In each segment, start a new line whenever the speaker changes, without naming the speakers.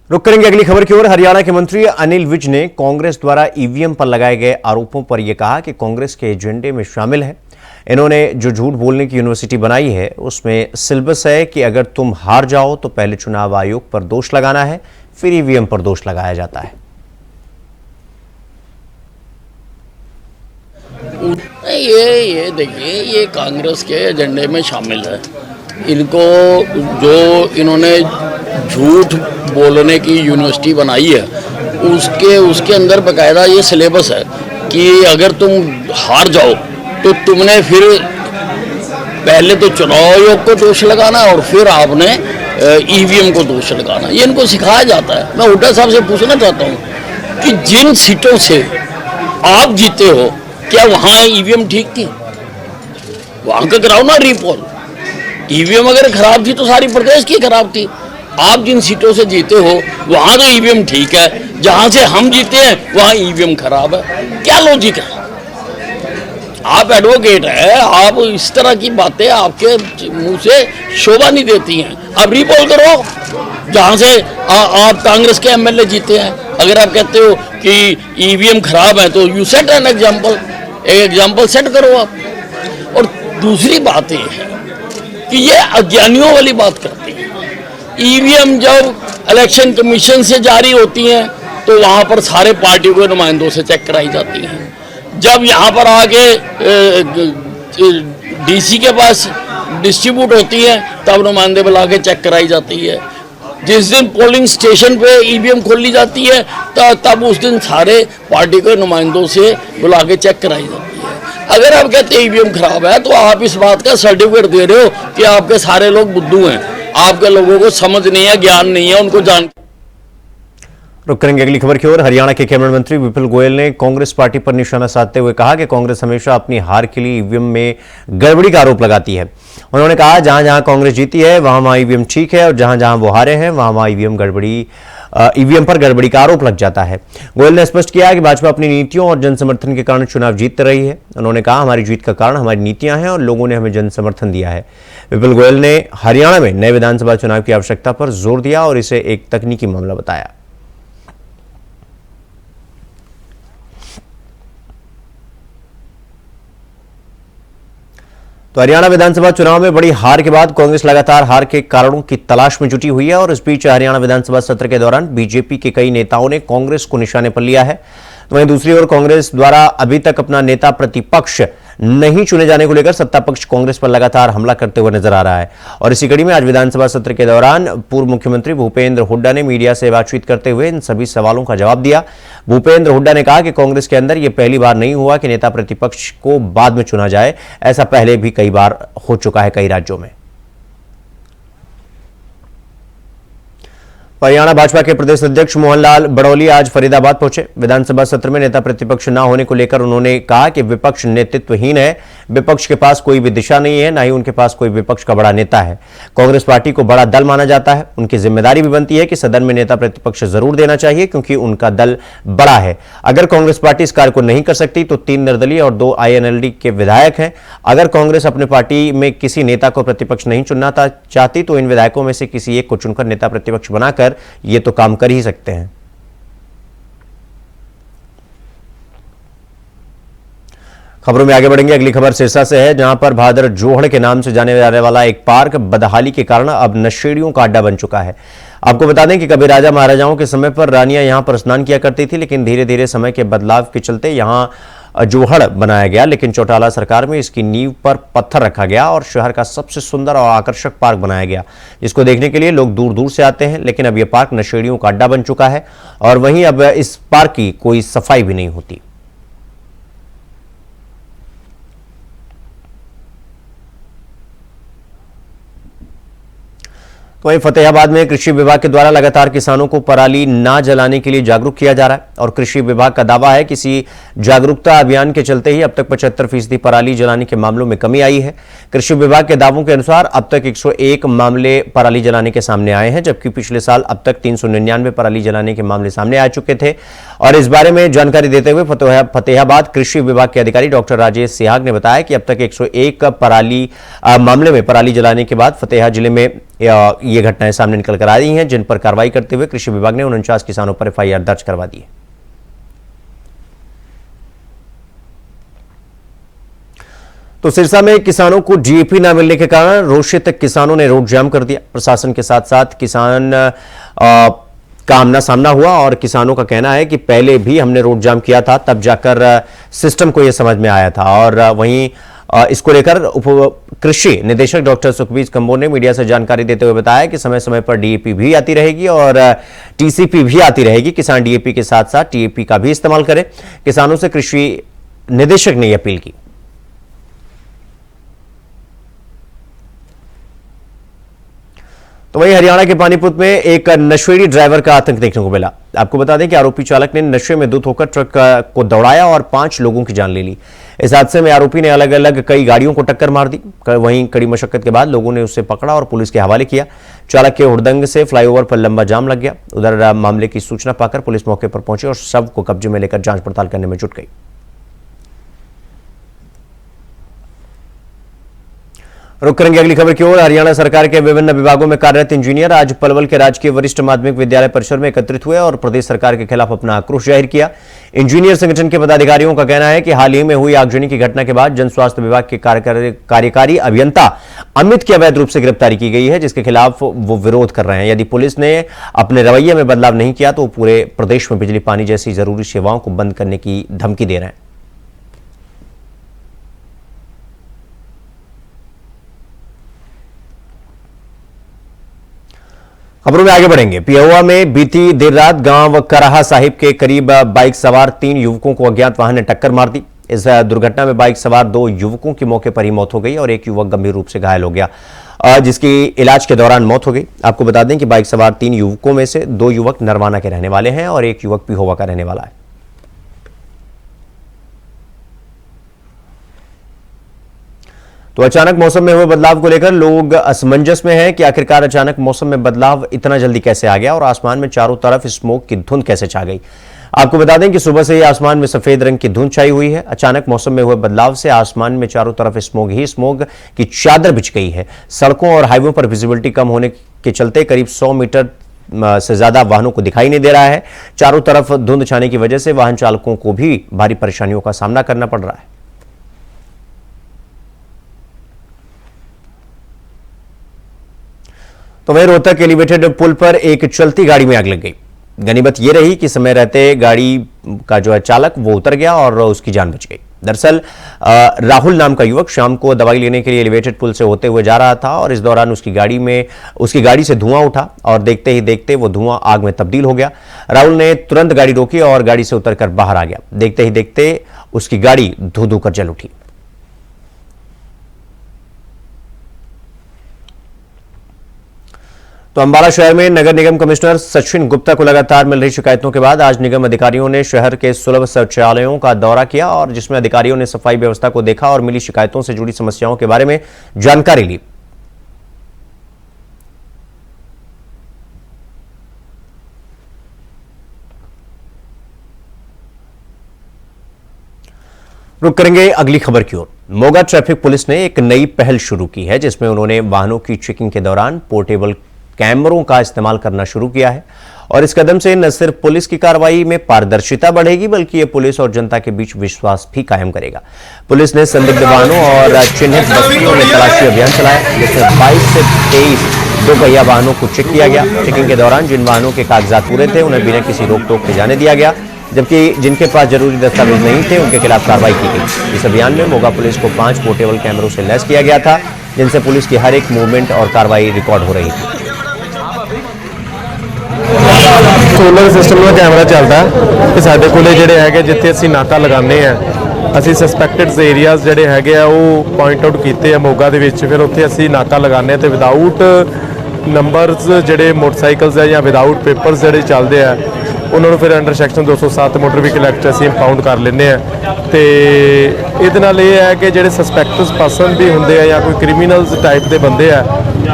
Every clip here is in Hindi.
रुक करेंगे अगली खबर की ओर। हरियाणा के मंत्री अनिल विज ने कांग्रेस द्वारा ईवीएम पर लगाए गए आरोपों पर यह कहा कि कांग्रेस के एजेंडे में शामिल है। इन्होंने जो झूठ बोलने की यूनिवर्सिटी बनाई है उसमें सिलेबस है कि अगर तुम हार जाओ तो पहले चुनाव आयोग पर दोष लगाना है, फिर ईवीएम पर दोष लगाया जाता है।
ये देखिए, ये कांग्रेस के एजेंडे में शामिल है। इनको जो इन्होंने झूठ बोलने की यूनिवर्सिटी बनाई है उसके अंदर बकायदा ये सिलेबस है कि अगर तुम हार जाओ तो तुमने फिर पहले तो चुनाव आयोग को दोष लगाना और फिर आपने ईवीएम को दोष लगाना। ये इनको सिखाया जाता है। मैं हुड्डा साहब से पूछना चाहता हूँ कि जिन सीटों से आप जीते हो क्या वहाँ ईवीएम ठीक थी? वहाँ का कराओ ना रीपोल। ईवीएम अगर खराब थी तो सारी प्रदेश की खराब थी। आप जिन सीटों से जीते हो वहाँ तो ईवीएम ठीक है, जहाँ से हम जीते हैं वहाँ ईवीएम खराब है। क्या लॉजिक है? आप एडवोकेट है, आप इस तरह की बातें आपके मुंह से शोभा नहीं देती हैं। आप रीपोल करो जहाँ से आप कांग्रेस के एमएलए जीते हैं। अगर आप कहते हो कि ईवीएम खराब है तो यू सेट एन एग्जाम्पल, एक एग्जाम्पल सेट करो आप। और दूसरी बात यह है कि ये अज्ञानियों वाली बात करती है। ईवीएम जब इलेक्शन कमीशन से जारी होती हैं तो वहाँ पर सारे पार्टियों के नुमाइंदों से चेक कराई जाती हैं। जब यहाँ पर आके डीसी के पास डिस्ट्रीब्यूट होती है तब नुमाइंदे बुला के चेक कराई जाती है। जिस दिन पोलिंग स्टेशन पे ईवीएम खोली जाती है तब उस दिन सारे पार्टी के नुमाइंदों से बुला के चेक कराई जाती है। अगर आप कहते हैं ईवीएम खराब है तो आप इस बात का सर्टिफिकेट दे रहे हो कि आपके सारे लोग बुद्धू हैं, आपके लोगों को समझ नहीं है, ज्ञान नहीं है, उनको जान।
रुक करेंगे अगली खबर की ओर। हरियाणा के कैबिनेट मंत्री विपुल गोयल ने कांग्रेस पार्टी पर निशाना साधते हुए कहा कि कांग्रेस हमेशा अपनी हार के लिए ईवीएम में गड़बड़ी का आरोप लगाती है। उन्होंने कहा जहां जहां कांग्रेस जीती है वहां ईवीएम ठीक है और जहां जहां वो हारे हैं वहां ईवीएम पर गड़बड़ी का आरोप लग जाता है। गोयल ने स्पष्ट किया कि भाजपा अपनी नीतियों और जन समर्थन के कारण चुनाव जीत रही है। उन्होंने कहा हमारी जीत का कारण हमारी नीतियां हैं और लोगों ने हमें जन समर्थन दिया है। विपुल गोयल ने हरियाणा में नए विधानसभा चुनाव की आवश्यकता पर जोर दिया और इसे एक तकनीकी मामला बताया। तो हरियाणा विधानसभा चुनाव में बड़ी हार के बाद कांग्रेस लगातार हार के कारणों की तलाश में जुटी हुई है और इस बीच हरियाणा विधानसभा सत्र के दौरान बीजेपी के कई नेताओं ने कांग्रेस को निशाने पर लिया है। तो वहीं दूसरी ओर कांग्रेस द्वारा अभी तक अपना नेता प्रतिपक्ष नहीं चुने जाने को लेकर सत्ता पक्ष कांग्रेस पर लगातार हमला करते हुए नजर आ रहा है। और इसी कड़ी में आज विधानसभा सत्र के दौरान पूर्व मुख्यमंत्री भूपेंद्र हुड्डा ने मीडिया से बातचीत करते हुए इन सभी सवालों का जवाब दिया। भूपेंद्र हुड्डा ने कहा कि कांग्रेस के अंदर यह पहली बार नहीं हुआ कि नेता प्रतिपक्ष को बाद में चुना जाए, ऐसा पहले भी कई बार हो चुका है कई राज्यों में। हरियाणा भाजपा के प्रदेश अध्यक्ष मोहनलाल बड़ौली आज फरीदाबाद पहुंचे। विधानसभा सत्र में नेता प्रतिपक्ष न होने को लेकर उन्होंने कहा कि विपक्ष नेतृत्वहीन है, विपक्ष के पास कोई भी दिशा नहीं है, न ही उनके पास कोई विपक्ष का बड़ा नेता है। कांग्रेस पार्टी को बड़ा दल माना जाता है, उनकी जिम्मेदारी भी बनती है कि सदन में नेता प्रतिपक्ष जरूर देना चाहिए क्योंकि उनका दल बड़ा है। अगर कांग्रेस पार्टी इस कार्य को नहीं कर सकती तो 3 निर्दलीय और 2 INLD के विधायक हैं। अगर कांग्रेस अपने पार्टी में किसी नेता को प्रतिपक्ष नहीं चुनना चाहती तो इन विधायकों में से किसी एक को चुनकर नेता प्रतिपक्ष बनाकर ये तो काम कर ही सकते हैं। खबरों में आगे बढ़ेंगे। अगली खबर सिरसा से है, जहां पर भादर जोहड़ के नाम से जाने जाने वाला एक पार्क बदहाली के कारण अब नशेड़ियों का अड्डा बन चुका है। आपको बता दें कि कभी राजा महाराजाओं के समय पर रानियां यहां पर स्नान किया करती थी, लेकिन धीरे धीरे समय के बदलाव के चलते यहां जोहड़ बनाया गया। लेकिन चौटाला सरकार में इसकी नींव पर पत्थर रखा गया और शहर का सबसे सुंदर और आकर्षक पार्क बनाया गया, जिसको देखने के लिए लोग दूर दूर से आते हैं। लेकिन अब यह पार्क नशेड़ियों का अड्डा बन चुका है और वहीं अब इस पार्क की कोई सफाई भी नहीं होती। तो वहीं फतेहाबाद में कृषि विभाग के द्वारा लगातार किसानों को पराली ना जलाने के लिए जागरूक किया जा रहा है और कृषि विभाग का दावा है कि इसी जागरूकता अभियान के चलते ही अब तक 75% पराली जलाने के मामलों में कमी आई है। कृषि विभाग के दावों के अनुसार अब तक 101 मामले पराली जलाने के सामने आए हैं, जबकि पिछले साल अब तक 399 पराली जलाने के मामले सामने आ चुके थे। और इस बारे में जानकारी देते हुए फतेहाबाद कृषि विभाग के अधिकारी डॉक्टर राजेश सिहाग ने बताया कि अब तक 101 पराली मामले में पराली जलाने के बाद फतेहा जिले में ये घटनाएं सामने निकल कर आ रही हैं, जिन पर कार्रवाई करते हुए कृषि विभाग ने 49 किसानों पर एफआईआर दर्ज करवा दी है। तो सिरसा में किसानों को डीएपी न मिलने के कारण रोषित किसानों ने रोड जाम कर दिया। प्रशासन के साथ साथ किसान का आमना सामना हुआ और किसानों का कहना है कि पहले भी हमने रोड जाम किया था, तब जाकर सिस्टम को यह समझ में आया था। और वहीं इसको लेकर उप कृषि निदेशक डॉक्टर सुखबीर कंबोज ने मीडिया से जानकारी देते हुए बताया कि समय समय पर डीएपी भी आती रहेगी और टीसीपी भी आती रहेगी। किसान डीएपी के साथ साथ टीएपी का भी इस्तेमाल करें, किसानों से कृषि निदेशक ने अपील की। तो वहीं हरियाणा के पानीपत में एक नशेड़ी ड्राइवर का आतंक देखने को मिला। आपको बता दें कि आरोपी चालक ने नशे में धुत होकर ट्रक को दौड़ाया और 5 लोगों की जान ले ली। इस हादसे में आरोपी ने अलग अलग कई गाड़ियों को टक्कर मार दी। वहीं कड़ी मशक्कत के बाद लोगों ने उसे पकड़ा और पुलिस के हवाले किया। चालक के हुड़दंग से फ्लाईओवर पर लंबा जाम लग गया। उधर मामले की सूचना पाकर पुलिस मौके पर पहुंची और शव को कब्जे में लेकर जांच पड़ताल करने में जुट गई। रुक करेंगे अगली खबर की ओर। हरियाणा सरकार के विभिन्न विभागों में कार्यरत इंजीनियर आज पलवल के राजकीय वरिष्ठ माध्यमिक विद्यालय परिसर में एकत्रित हुए और प्रदेश सरकार के खिलाफ अपना आक्रोश जाहिर किया। इंजीनियर संगठन के पदाधिकारियों का कहना है कि हाल ही में हुई आगजनी की घटना के बाद जन स्वास्थ्य विभाग के कार्यकारी अभियंता अमित की अवैध रूप से गिरफ्तारी की गई है, जिसके खिलाफ वो विरोध कर रहे हैं। यदि पुलिस ने अपने रवैये में बदलाव नहीं किया तो पूरे प्रदेश में बिजली पानी जैसी जरूरी सेवाओं को बंद करने की धमकी दे रहे हैं। खबरों में आगे बढ़ेंगे। पिहोवा में बीती देर रात गांव कराहा साहिब के करीब बाइक सवार 3 युवकों को अज्ञात वाहन ने टक्कर मार दी। इस दुर्घटना में बाइक सवार 2 युवकों की मौके पर ही मौत हो गई और एक युवक गंभीर रूप से घायल हो गया, जिसकी इलाज के दौरान मौत हो गई। आपको बता दें कि बाइक सवार 3 युवकों में से 2 युवक नरवाना के रहने वाले हैं और एक युवक पिहोवा का रहने वाला है। तो अचानक मौसम में हुए बदलाव को लेकर लोग असमंजस में हैं कि आखिरकार अचानक मौसम में बदलाव इतना जल्दी कैसे आ गया और आसमान में चारों तरफ स्मोक की धुंध कैसे छा गई। आपको बता दें कि सुबह से ही आसमान में सफेद रंग की धुंध छाई हुई है। अचानक मौसम में हुए बदलाव से आसमान में चारों तरफ स्मोक ही स्मोक की चादर बिछ गई है। सड़कों और हाईवे पर विजिबिलिटी कम होने के चलते करीब 100 मीटर से ज्यादा वाहनों को दिखाई नहीं दे रहा है। चारों तरफ धुंध छाने की वजह से वाहन चालकों को भी भारी परेशानियों का सामना करना पड़ रहा है। तो वहीं रोहतक एलिवेटेड पुल पर एक चलती गाड़ी में आग लग गई। गनीमत यह रही कि समय रहते गाड़ी का जो है चालक वो उतर गया और उसकी जान बच गई। दरअसल राहुल नाम का युवक शाम को दवाई लेने के लिए एलिवेटेड पुल से होते हुए जा रहा था और इस दौरान उसकी गाड़ी से धुआं उठा और देखते ही देखते वो धुआं आग में तब्दील हो गया। राहुल ने तुरंत गाड़ी रोकी और गाड़ी से उतरकर बाहर आ गया। देखते ही देखते उसकी गाड़ी धू धू कर जल उठी। तो अंबाला शहर में नगर निगम कमिश्नर सचिन गुप्ता को लगातार मिल रही शिकायतों के बाद आज निगम अधिकारियों ने शहर के सुलभ शौचालयों का दौरा किया और जिसमें अधिकारियों ने सफाई व्यवस्था को देखा और मिली शिकायतों से जुड़ी समस्याओं के बारे में जानकारी ली। रुक करेंगे अगली खबर की ओर। मोगा ट्रैफिक पुलिस ने एक नई पहल शुरू की है, जिसमें उन्होंने वाहनों की चेकिंग के दौरान पोर्टेबल कैमरों का इस्तेमाल करना शुरू किया है और इस कदम से न सिर्फ पुलिस की कार्रवाई में पारदर्शिता बढ़ेगी बल्कि ये पुलिस और जनता के बीच विश्वास भी कायम करेगा। पुलिस ने संदिग्ध वाहनों और चिन्हित बस्तियों में तलाशी अभियान चलाया, जिसमें 22 से 23 दोपहिया वाहनों को चेक किया गया। चेकिंग के दौरान जिन वाहनों के कागजात पूरे थे उन्हें बिना किसी रोक टोक के जाने दिया गया, जबकि जिनके पास जरूरी दस्तावेज नहीं थे उनके खिलाफ कार्रवाई की गई। इस अभियान में मोगा पुलिस को 5 पोर्टेबल कैमरों से लैस किया गया था, जिनसे पुलिस की हर एक मूवमेंट और कार्रवाई रिकॉर्ड हो रही थी।
सोलर सिस्टम का कैमरा चलता है कि साडे कोले जिहड़े हैगे जिथे असीं नाका लगाने हैं, असीं सस्पैक्टेड एरियाज जिहड़े हैगे आ वो पॉइंट आउट कीते आ मोगा दे विच, फिर उत्थे असीं नाका लगाने ते विदाउट नंबरस जिहड़े मोटरसाइकल्स है या विदाउट पेपर्स जिहड़े चलदे आ उन्होंने फिर under section 207 motor vehicle act असीं इंपाउंड कर लेने ते इहदे नाल इह है कि जिहड़े सस्पैक्टस पर्सन भी हुंदे आ या कोई क्रिमिनल्स टाइप दे बंदे आ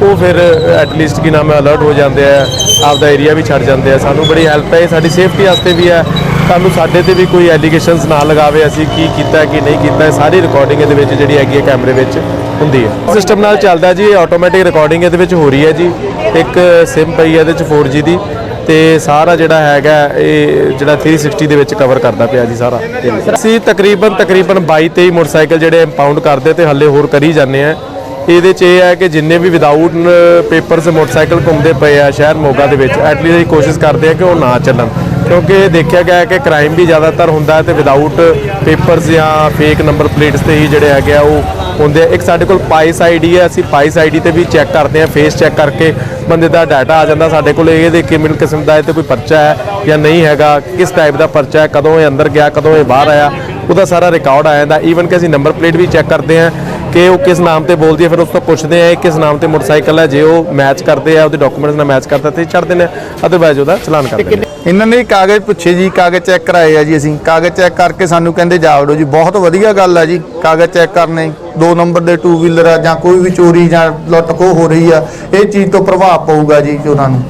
वो फिर एटलीस्ट की नाम अलर्ट हो जाते हैं, आपका एरिया भी छड़ जाते हैं। सानू बड़ी हैल्प है, साडी सेफ्टी वास्ते भी है। सानू साडे ते भी कोई एलीगेशनस ना लगावे असीं की कीता कि नहीं कीता, सारी रिकॉर्डिंग इहदे विच जिहड़ी हैगी कैमरे विच ਹੁੰਦੀ ਹੈ। ਸਿਸਟਮ ਨਾਲ ਚੱਲਦਾ ਜੀ, ਆਟੋਮੈਟਿਕ ਰਿਕਾਰਡਿੰਗ ਇਹਦੇ ਵਿੱਚ ਹੋ ਰਹੀ ਹੈ ਜੀ। ਇੱਕ ਸਿਮ ਪਈ ਹੈ ਇਹਦੇ ਵਿੱਚ 4G ਦੀ, ਤੇ ਸਾਰਾ ਜਿਹੜਾ ਹੈਗਾ ਇਹ ਜਿਹੜਾ 360 ਦੇ ਵਿੱਚ ਕਵਰ ਕਰਦਾ ਪਿਆ ਜੀ ਸਾਰਾ। ਅਸੀਂ ਤਕਰੀਬਨ 22-23 ਮੋਟਰਸਾਈਕਲ ਜਿਹੜੇ ਇੰਪਾਊਂਡ ਕਰਦੇ ਤੇ ਹੱਲੇ ਹੋਰ ਕਰੀ ਜਾਂਦੇ ਆ। ਇਹਦੇ 'ਚ ਇਹ ਹੈ ਕਿ ਜਿੰਨੇ ਵੀ ਵਿਦਆਊਟ ਪੇਪਰਸ ਮੋਟਰਸਾਈਕਲ ਘੁੰਮਦੇ ਪਏ ਆ ਸ਼ਹਿਰ ਮੋਗਾ ਦੇ ਵਿੱਚ, ਐਟਲੀਸਟ ਅਸੀਂ ਕੋਸ਼ਿਸ਼ ਕਰਦੇ ਆ ਕਿ ਉਹ ਨਾ ਚੱਲਣ, ਕਿਉਂਕਿ ਦੇਖਿਆ ਗਿਆ ਹੈ ਕਿ ਕ੍ਰਾਈਮ ਵੀ ਜ਼ਿਆਦਾਤਰ ਹੁੰਦਾ ਹੈ ਤੇ ਵਿਦਆਊਟ ਪੇਪਰਸ ਜਾਂ ਫੇਕ ਨੰਬਰ ਪਲੇਟਸ ਤੇ ਹੀ ਜਿਹੜੇ ਹੈਗੇ ਆ ਉਹ ਹੁੰਦੇ ਆ। ਇੱਕ ਸਾਡੇ ਕੋਲ ਪਾਈਸ ਆਈਡੀ ਹੈ, ਅਸੀਂ ਪਾਈਸ ਆਈਡੀ ਤੇ ਵੀ ਚੈੱਕ ਕਰਦੇ ਆ, ਫੇਸ ਚੈੱਕ ਕਰਕੇ ਬੰਦੇ ਦਾ ਡਾਟਾ ਆ ਜਾਂਦਾ ਸਾਡੇ ਕੋਲ। ਇਹ ਦੇ ਕਿੰਨੇ ਕਿਸਮ ਦਾ ਇਹ ਤੇ ਕੋਈ ਪਰਚਾ ਹੈ ਜਾਂ ਨਹੀਂ ਹੈਗਾ, ਕਿਸ ਟਾਈਪ ਦਾ ਪਰਚਾ ਹੈ, ਕਦੋਂ ਇਹ ਅੰਦਰ ਗਿਆ, ਕਦੋਂ ਇਹ ਬਾਹਰ ਆਇਆ, ਉਹਦਾ ਸਾਰਾ ਰਿਕਾਰਡ ਆ ਜਾਂਦਾ। ਈਵਨ ਕਿ ਅਸੀਂ ਨੰਬਰ ਪਲੇਟ ਵੀ ਚੈੱਕ ਕਰਦੇ ਆ ਕਿ ਉਹ ਕਿਸ ਨਾਮ ਤੇ ਬੋਲਦੀ ਹੈ, ਫਿਰ ਉਸ ਤੋਂ ਪੁੱਛਦੇ ਆ ਕਿਸ ਨਾਮ ਤੇ ਮੋਟਰਸਾਈਕਲ ਹੈ। ਜੇ ਉਹ ਮੈਚ ਕਰਦੇ ਆ, ਉਹਦੇ ਡਾਕੂਮੈਂਟਸ ਨਾਲ ਮੈਚ ਕਰਦਾ ਤੇ ਛੱਡ ਦਿੰਦੇ ਆ, ਅਦਰਵਾਈਜ਼ ਉਹਦਾ ਚਲਾਨ ਕਰ ਦਿੰਦੇ ਆ।
ਇਹਨਾਂ ਨੇ ਕਾਗਜ਼ ਪੁੱਛੇ ਜੀ, ਕਾਗਜ਼ ਚੈੱਕ ਕਰਾਏ ਆ ਜੀ। ਅਸੀਂ ਕਾਗਜ਼ ਚੈੱਕ ਕਰਕੇ ਸਾਨੂੰ ਕਹਿੰਦੇ ਜਾ ਵੜੋ ਜੀ। ਬਹੁਤ ਵਧੀਆ ਗੱਲ ਆ ਜੀ, ਕਾਗਜ਼ ਚੈੱਕ ਕਰਨੇ। 2 ਨੰਬਰ ਦੇ 2 ਵੀਲਰ ਆ ਜਾਂ ਕੋਈ ਵੀ ਚੋਰੀ ਜਾਂ ਲੁੱਟ ਖੋਹ ਹੋ ਰਹੀ ਆ, ਇਹ ਚੀਜ਼ ਤੋਂ ਪ੍ਰਭਾਵ ਪਊਗਾ ਜੀ ਉਹਨਾਂ ਨੂੰ।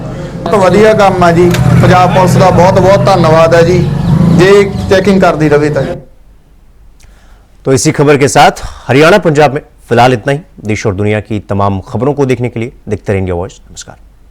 ਬਹੁਤ ਵਧੀਆ ਕੰਮ ਆ ਜੀ, ਪੰਜਾਬ ਪੁਲਿਸ ਦਾ ਬਹੁਤ ਬਹੁਤ ਧੰਨਵਾਦ ਹੈ ਜੀ, ਜੇ ਚੈਕਿੰਗ करती रहे तो।
तो इसी खबर के साथ हरियाणा पंजाब में फिलहाल इतना ही। देश और दुनिया की तमाम खबरों को देखने के लिए देखते रहिए इंडिया वॉइस। नमस्कार।